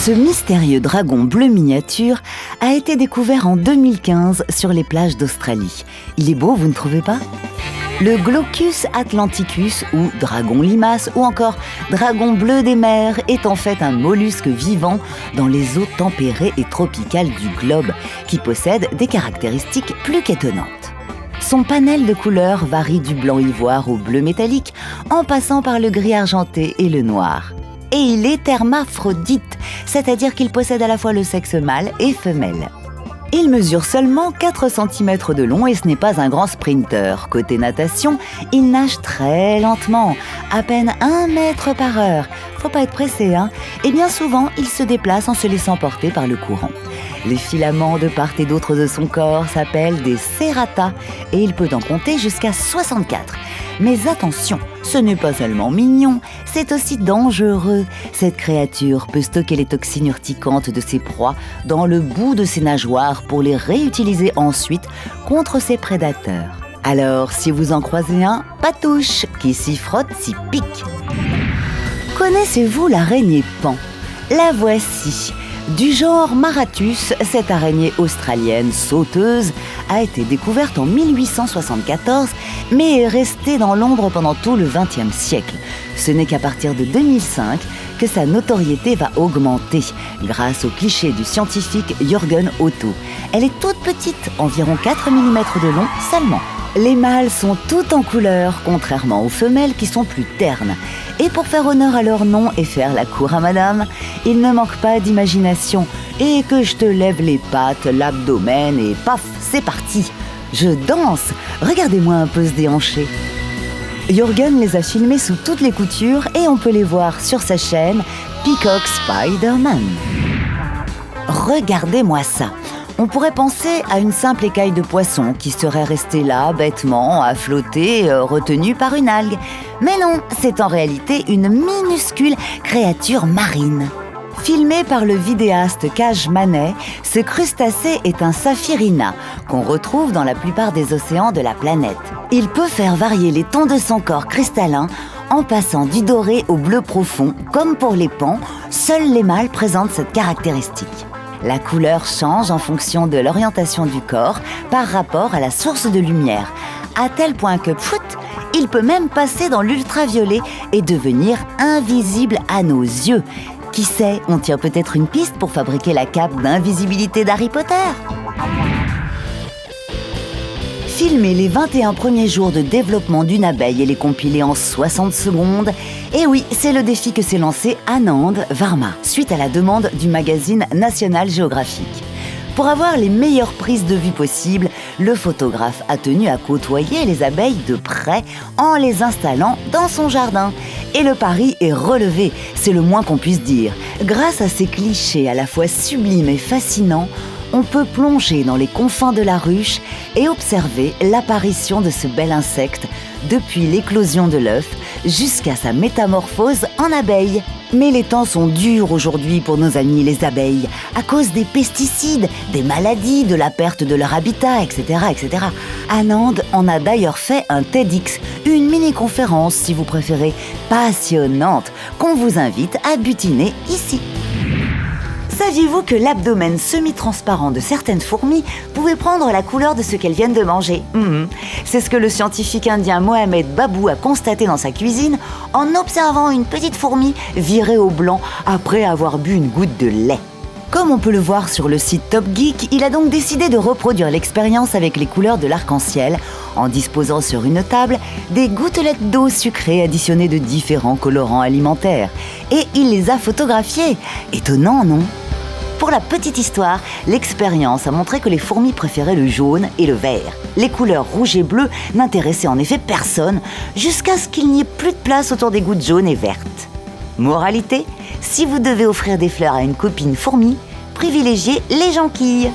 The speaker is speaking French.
Ce mystérieux dragon bleu miniature a été découvert en 2015 sur les plages d'Australie. Il est beau, vous ne trouvez pas ? Le Glaucus atlanticus, ou dragon limace, ou encore dragon bleu des mers, est en fait un mollusque vivant dans les eaux tempérées et tropicales du globe, qui possède des caractéristiques plus qu'étonnantes. Son panel de couleurs varie du blanc ivoire au bleu métallique, en passant par le gris argenté et le noir. Et il est hermaphrodite, c'est-à-dire qu'il possède à la fois le sexe mâle et femelle. Il mesure seulement 4 cm de long et ce n'est pas un grand sprinter. Côté natation, il nage très lentement, à peine 1 mètre par heure. Faut pas être pressé, hein ? Et bien souvent, il se déplace en se laissant porter par le courant. Les filaments de part et d'autre de son corps s'appellent des serrata et il peut en compter jusqu'à 64. Mais attention, ce n'est pas seulement mignon, c'est aussi dangereux. Cette créature peut stocker les toxines urticantes de ses proies dans le bout de ses nageoires pour les réutiliser ensuite contre ses prédateurs. Alors, si vous en croisez un, pas touche, qui s'y frotte s'y pique. Connaissez-vous l'araignée Pan ? La voici. Du genre Maratus, cette araignée australienne sauteuse a été découverte en 1874, mais est restée dans l'ombre pendant tout le XXe siècle. Ce n'est qu'à partir de 2005 que sa notoriété va augmenter, grâce au cliché du scientifique Jürgen Otto. Elle est toute petite, environ 4 mm de long seulement. Les mâles sont tous en couleur, contrairement aux femelles qui sont plus ternes. Et pour faire honneur à leur nom et faire la cour à madame, il ne manque pas d'imagination. Et que je te lève les pattes, l'abdomen et paf, c'est parti. Je danse, regardez-moi un peu se déhancher. Jürgen les a filmés sous toutes les coutures et on peut les voir sur sa chaîne Peacock Spider-Man. Regardez-moi ça. On pourrait penser à une simple écaille de poisson qui serait restée là, bêtement, à flotter, retenue par une algue. Mais non, c'est en réalité une minuscule créature marine. Filmé par le vidéaste Kaj Manet, ce crustacé est un saphirina qu'on retrouve dans la plupart des océans de la planète. Il peut faire varier les tons de son corps cristallin en passant du doré au bleu profond. Comme pour les pans, seuls les mâles présentent cette caractéristique. La couleur change en fonction de l'orientation du corps par rapport à la source de lumière, à tel point que, il peut même passer dans l'ultraviolet et devenir invisible à nos yeux. Qui sait, on tient peut-être une piste pour fabriquer la cape d'invisibilité d'Harry Potter. Filmer les 21 premiers jours de développement d'une abeille et les compiler en 60 secondes. Et oui, c'est le défi que s'est lancé Anand Varma, suite à la demande du magazine National Geographic. Pour avoir les meilleures prises de vue possibles, le photographe a tenu à côtoyer les abeilles de près en les installant dans son jardin. Et le pari est relevé, c'est le moins qu'on puisse dire. Grâce à ces clichés à la fois sublimes et fascinants, on peut plonger dans les confins de la ruche et observer l'apparition de ce bel insecte depuis l'éclosion de l'œuf jusqu'à sa métamorphose en abeille. Mais les temps sont durs aujourd'hui pour nos amis les abeilles, à cause des pesticides, des maladies, de la perte de leur habitat, etc. etc. Anand en a d'ailleurs fait un TEDx, une mini-conférence si vous préférez, passionnante, qu'on vous invite à butiner ici. Saviez-vous que l'abdomen semi-transparent de certaines fourmis pouvait prendre la couleur de ce qu'elles viennent de manger ? C'est ce que le scientifique indien Mohamed Babou a constaté dans sa cuisine en observant une petite fourmi virée au blanc après avoir bu une goutte de lait. Comme on peut le voir sur le site Top Geek, il a donc décidé de reproduire l'expérience avec les couleurs de l'arc-en-ciel en disposant sur une table des gouttelettes d'eau sucrée additionnées de différents colorants alimentaires. Et il les a photographiées. Étonnant, non ? Pour la petite histoire, l'expérience a montré que les fourmis préféraient le jaune et le vert. Les couleurs rouge et bleu n'intéressaient en effet personne, jusqu'à ce qu'il n'y ait plus de place autour des gouttes jaunes et vertes. Moralité, si vous devez offrir des fleurs à une copine fourmi, privilégiez les jonquilles.